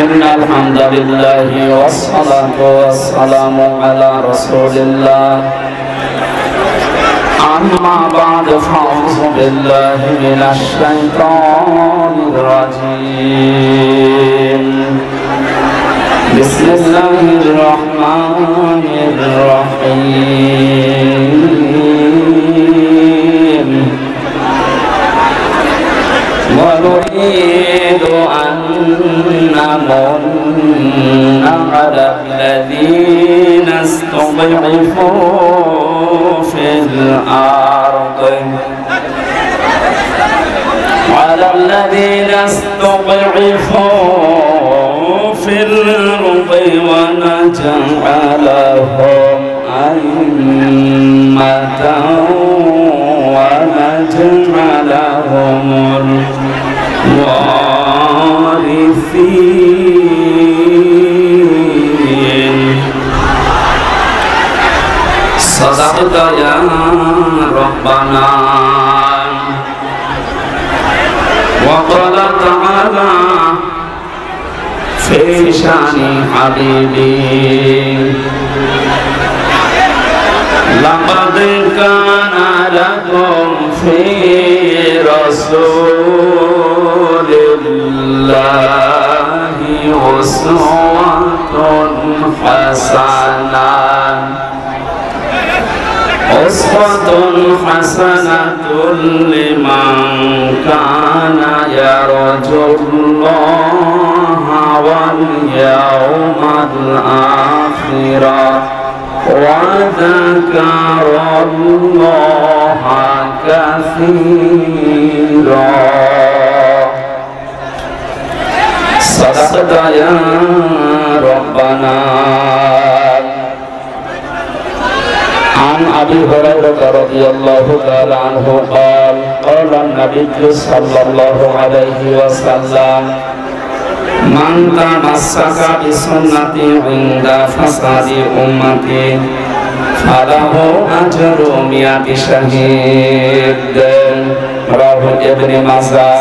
إن الحمد لله والصلاة والسلام على رسول الله أما بعد فأعوذ بالله من الشيطان الرجيم بسم الله الرحمن الرحيم ونريد أن نمن على الذين استضعفوا في الأرض على الذين استضعفوا في الأرض ونجعلهم أئمة ونجعلهم الوارثين صدقت يا ربنا وقال تعالى في شان حبيبي لقد كان لكم في رسول الله أسوة حسنة لمن كان يرجو الله واليوم الآخر وذكر الله كثيرا صدقت يا ربنا عن أبي هريرة رضي الله تعالى عنه قال قال النبي صلى الله عليه وسلم من تمسك بسنتي عند فساد أمتي فله أجر 100 شهيد رواه ابن ماجه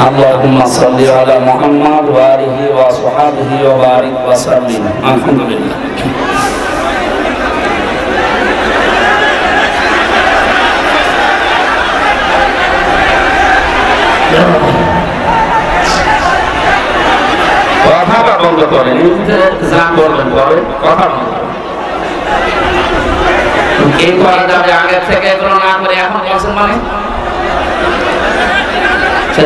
اللهم صل على محمد وآله وصحبه وبارك وسلم الحمد لله কথা বন্ধ করেন যা করবেন করেন কথা বন্ধ কি করা যাবে আগে থেকে এগুলো না করে এখন বলছেন মানে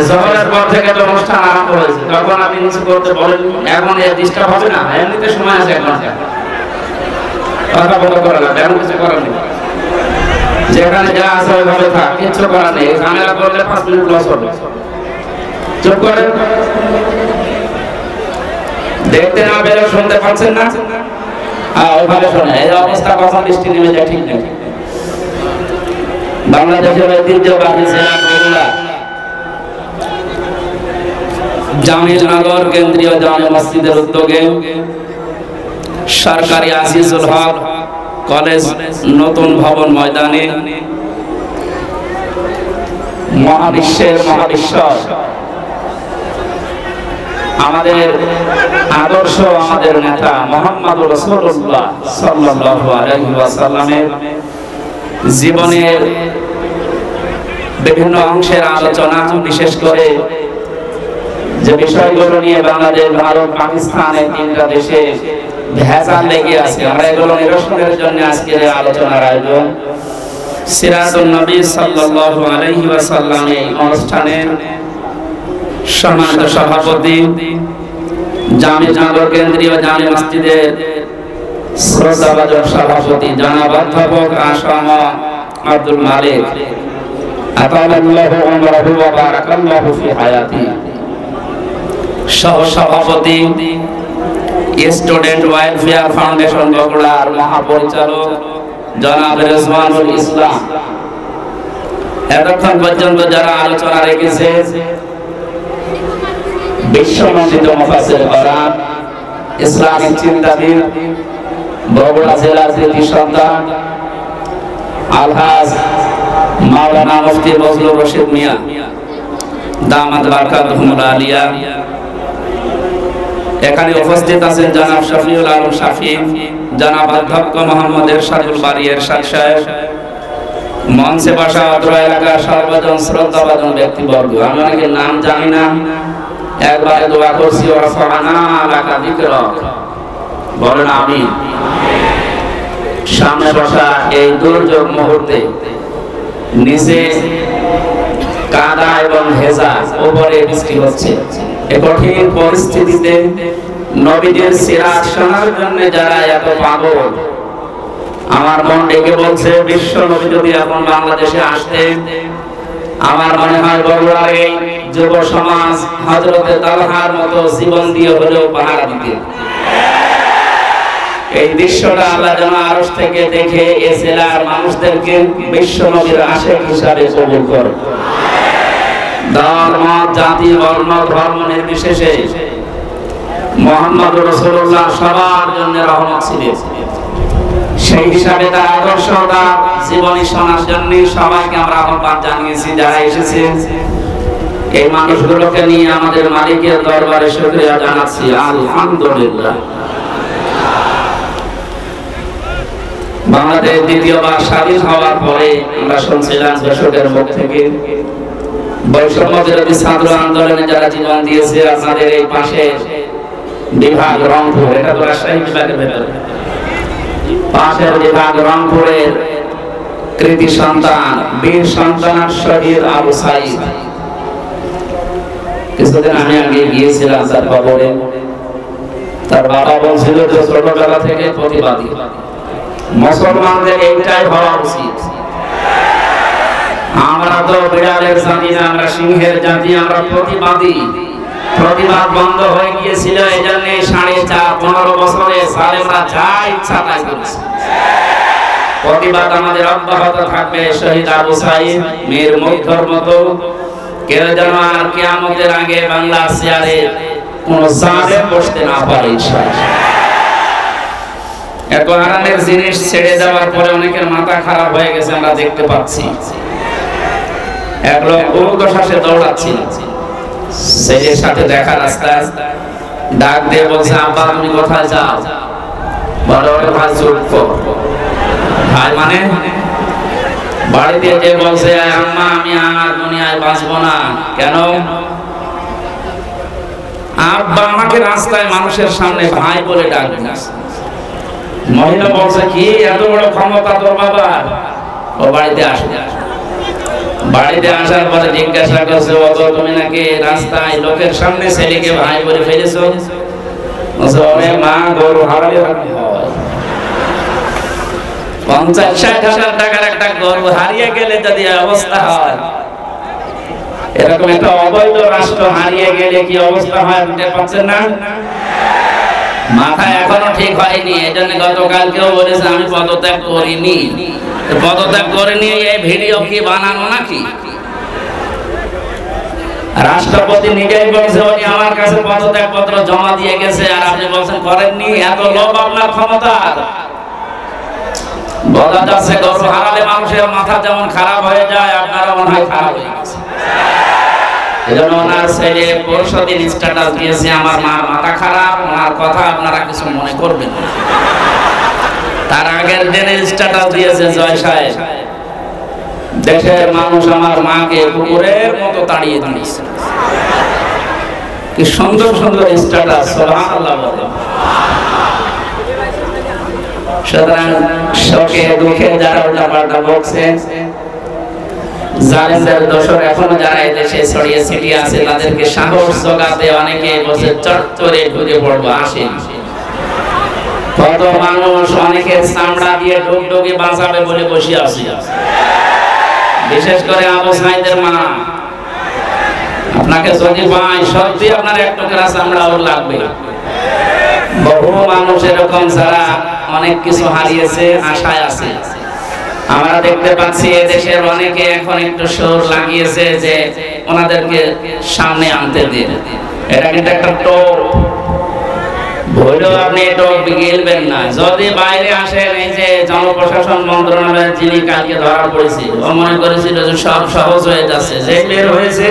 জহরের পর থেকে তো অনুষ্ঠান আরম্ভ হয়েছে তখন আপনি কিছু করতে বলেন এখন ডিস্টার্ব হবে না এমনিতে সময় আছে 1 ঘন্টা কথা বন্ধ করা লাগবে এমন কিছু করার নেই যেখানে যা আছে ওইভাবে থাক কিছু করার নেই ঝামেলা করলে 5 মিনিট লস হবে চুপ করেন দেখতে না পেলে শুনতে পাচ্ছেন না ওইভাবে শোনেন এই অবস্থা কখন বৃষ্টি নেমে যায় ঠিক নেই বাংলাদেশের ঐতিহ্যবাহী জেলা জামিলনগর কেন্দ্রীয় জামে মসজিদের উদ্যোগে সরকারি আজিজুল হক কলেজ নতুন ভবন ময়দানে মহাবিশ্বের মহাবিশ্বর আমাদের আদর্শ আমাদের নেতা মুহাম্মদুর রাসূলুল্লাহ সাল্লাল্লাহু আলাইহি ওয়াসাল্লামের জীবনের বিভিন্ন অংশের আলোচনা বিশেষ করে যে বিষয়গুলো নিয়ে বাংলাদেশ ভারত পাকিস্তান এই 3টা দেশে ভেজাল লেগে আছে আমরা এগুলো নিরসনের জন্য আজকের আলোচনার আয়োজন সিরাতুন নবী সাল্লাল্লাহু আলাইহি ওয়াসাল্লাম এই অনুষ্ঠানের সম্মানিত সভাপতি জামিলনগর কেন্দ্রীয় জামে মসজিদের শ্রদ্ধাভাজন সভাপতি জনাব অধ্যাপক আসাম আব্দুল মালিক আতালাল্লাহু উমরাহু ওয়া বারাকাল্লাহু ফি হায়াতি সহ সভাপতি স্টুডেন্ট ওয়েলফেয়ার ফাউন্ডেশন বগুড়ার মহাপরিচালক জনাব রেজওয়ানুল ইসলাম এতক্ষণ পর্যন্ত যারা আলোচনা রেখেছে বিশ্বমন্ডিত মুফাসসির কোরআন ইসলামিক চিন্তাবিদ বগুড়া জেলার কৃতি সন্তান আলহাজ মাওলানা মুফতি বজলুর রশিদ মিয়া দামাত বারাকাতুহুল আলিয়া এখানে উপস্থিত আছেন জনাব শফিউল আলম শাফি, জনাব অধ্যক্ষ মোহাম্মদ এরশাদুল বারী এরশাদ সাহেব, মঞ্চে বসা অত্র এলাকার সর্বজন শ্রদ্ধাভাজন ব্যক্তিবর্গ। আমি অনেকের নাম জানি না, একবারে দোয়া করছি ওয়ারফা'না লাকা যিকরাক, বলেন আমিন। সামনে বসা এই দুর্যোগ মুহূর্তে নিচে কাদা এবং ভেজা, উপরে বৃষ্টি হচ্ছে, এই কঠিন পরিস্থিতিতে নবীদের সিরাত শোনার জন্য যারা এত পাগল, আমার মন ডেকে বলছে বিশ্ব নবী যদি এখন বাংলাদেশে আসতেন, আমার মনে হয় বগুড়ার এই যুব সমাজ হযরতে তালহার মতো জীবন দিয়ে হলেও পাহারা দিতেন। এই দৃশ্যটা আল্লাহ যেন আরশ থেকে দেখে এ জেলার মানুষদেরকে বিশ্ব নবীর আশিক হিসাবে কবুল করে। ধর্ম, জাতি, বর্ণ, ধর্ম নির্বিশেষে মুহাম্মদুর রাসূলুল্লাহ সবার জন্য রহমত ছিলেন। সেই হিসাবে তার আদর্শ, তার জীবনী শোনার জন্য সবাইকে আমরা আহ্বান জানিয়েছি। যারা এসেছে এই মানুষগুলোকে নিয়ে আমাদের মালিকের দরবারে শুকরিয়া জানাচ্ছি, আলহামদুলিল্লাহ। বাংলাদেশ দ্বিতীয়বার স্বাধীন হওয়ার পরে আমরা শুনছিলাম দর্শকের মুখ থেকে বৈষম্য বিরোধী ছাত্র আন্দোলনে যারা জীবন দিয়েছে, আপনাদের এই পাশে বিভাগ রংপুর, এটা তো রাজশাহী বিভাগের ভেতরে, পাশের বিভাগ রংপুরের কৃতি সন্তান বীর সন্তান শহীদ আবু সাঈদ, কিছুদিন আগে গিয়েছিলাম তার কবরে। তার বাবা বলছিল যে ছোটবেলা থেকে প্রতিবাদী, মুসলমানদের এইটাই হওয়া উচিত। আমরা তো বিড়ালের জাতি না, আমরা সিংহের জাতি, আমরা প্রতিবাদী। প্রতিবাদ বন্ধ হয়ে গিয়েছিল, এই জন্য 15.5 বছরে সালেমরা যা ইচ্ছা তাই করেছে। প্রতিবাদ আমাদের অব্যাহত থাকবে। শহীদ আবু সাঈদ মীর মুগ্ধর মতো কেউ যেন আর কিয়ামতের আগে বাংলা চেয়ারে কোন জালেম বসতে না পারে ইনশাআল্লাহ। এত আরামের জিনিস ছেড়ে দেওয়ার পরে অনেকের মাথা খারাপ হয়ে গেছে, আমরা দেখতে পাচ্ছি। এক লোক ঊর্ধ্বশ্বাসে দৌড়াচ্ছিল, ছেলের সাথে দেখা রাস্তায় ডাক দিয়ে বলছে, আব্বা তুমি কোথায় যাও? বড় বড় ভাই চুপ কর। ভাই মানে বাড়িতে যে বলছে, আম্মা আমি আর দুনিয়ায় বাঁচবো না। কেন? আব্বা আমাকে রাস্তায় মানুষের সামনে ভাই বলে ডাকবে। মহিলা বলছে, কি এত বড় ক্ষমতা তোর বাবার? ও বাড়িতে আসে। বাড়িতে আসার পরে জিজ্ঞাসা করছে, ও তো তুমি নাকি রাস্তায় লোকের সামনে ছেলেকে ভাই বলে ফেলেছো? মা গরু হারালে হয় 50-60 হাজার টাকার একটা গরু হারিয়ে গেলে যদি অবস্থা হয়, এরকম একটা অবৈধ রাষ্ট্র হারিয়ে গেলে কি অবস্থা হয় বুঝতে পারছেন না? মাথা এখনো ঠিক হয়নি। এই জন্য গতকাল কেউ বলেছে আমি পদত্যাগ করিনি। পদত্যাগ করে নিয়ে এই ভিডিও কি বানানো নাকি? রাষ্ট্রপতি নিজেই বলছে উনি আমার কাছে পদত্যাগ পত্র জমা দিয়ে গেছে, আর আপনি বলছেন করেননি। এত লোভ আপনার ক্ষমতা। বোঝা যাচ্ছে গরু হারালে মানুষের মাথা যেমন খারাপ হয়ে যায়, আপনারও মনে হয় খারাপ হয়ে গেছে। এজন্য ওনার ছেলে পরশুদিন স্ট্যাটাস দিয়েছে, আমার মার মাথা খারাপ, ওনার কথা আপনারা কিছু মনে করবেন না। তার আগের দিনে স্ট্যাটাস দিয়েছে, জয় সাহেব দেশের মানুষ আমার মাকে কুকুরের মতো তাড়িয়ে দিয়েছে। কি সুন্দর সুন্দর স্ট্যাটাস, সুবহানাল্লাহ। সুতরাং শোকে দুঃখে যারা উল্টাপাল্টা বলছে, জালেমদের দোষর এখনো যারা এই দেশে ছড়িয়ে ছিটিয়ে আছে, তাদেরকে সাহস জোগাতে অনেকে বসে চট করে ঢুকে পড়বো, আসেন। কত মানুষ অনেকের চামড়া দিয়ে ডুগডুগি বাঁচাবে বলে বসে আছে, বিশেষ করে আবু সাঈদের মা। আপনাকে যদি পাই সত্যি আপনার এক টুকরা চামড়া ওর লাগবে। বহু মানুষ এরকম যারা অনেক কিছু হারিয়েছে, আশায় আছে। আমরা দেখতে পাচ্ছি এদেশের অনেকে এখন একটু সুর লাগিয়েছে যে ওনাদেরকে সামনে আনতে দিন। এটা কিন্তু একটা টোপ, ভুলেও আপনি টোপ গিলবেন না। যদি বাইরে আসেন, এই যে জনপ্রশাসন মন্ত্রণালয়ের যিনি কালকে ধরা পড়েছে, ও মনে করেছিল যে সব সহজ হয়ে যাচ্ছে, যে বের হয়েছে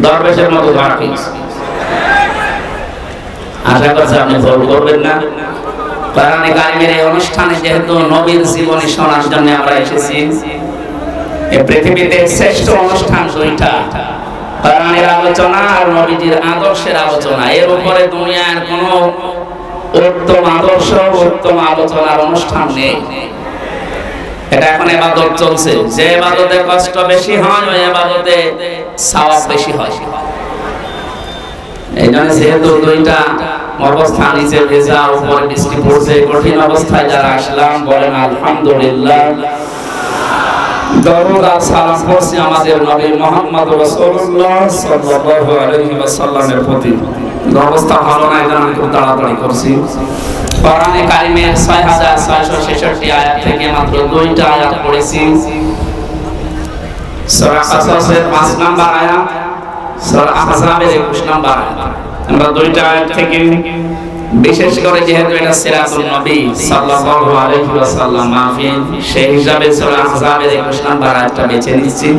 দরবেশের মতো ধরা পড়েছে। আশা করছি আপনি ভুল করবেন না। কোরআনে কারিমের এই অনুষ্ঠানে যেহেতু নবীর জীবনী শোনার জন্য আমরা এসেছি, এই পৃথিবীতে শ্রেষ্ঠ অনুষ্ঠান দুইটা, কোরআনের আলোচনা আর নবীজির আদর্শের আলোচনা। এর উপরে দুনিয়ার কোনো উত্তম আদর্শ, উত্তম আলোচনার অনুষ্ঠান নেই। এটা এখন ইবাদত চলছে, যে ইবাদতে কষ্ট বেশি হয় ওই ইবাদতে সওয়াব বেশি হয়। এই জন্য যেহেতু দুইটা অবস্থা, নিচে ভেজা উপরে বৃষ্টি পড়ছে, কঠিন অবস্থায় যারা আসলাম বলেন আলহামদুলিল্লাহ। দরুদ আর সালাম পড়ছি আমাদের নবী মুহাম্মদ রাসূলুল্লাহ সাল্লাল্লাহু আলাইহি ওয়াসাল্লামের প্রতি। অবস্থা ভালো না, এটা আমি খুব তাড়াতাড়ি করছি। কোরআনে কারিমের 6666 আয়াত থেকে মাত্র দুইটা আয়াত পড়েছি। সূরা কাসাসের 5 নাম্বার আয়াত, সূরা আহজাবের 21 নাম্বার আয়াত। আমরা দুইটা আয়াত থেকে, বিশেষ করে যেহেতু এটা সিরাতুন নবী সাল্লাল্লাহু আলাইহি ওয়াসাল্লাম মাহফিল, সেই হিসাবে সূরা আহজাবের 21 নাম্বার আয়াতটা বেছে নিচ্ছি।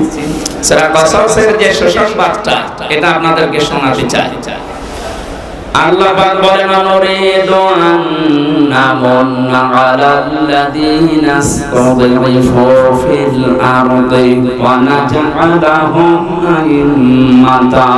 সূরা কাসাসের যে সুসংবাদটা, এটা আপনাদেরকে শোনাতে চাই। আল্লাহ পাক বলেন, নুরিদু আন নামুন্না আলাল্লাযীনা ইসতাদঈফু ফিল আরদি ওয়া নাজআলাহুম আইম্মাতা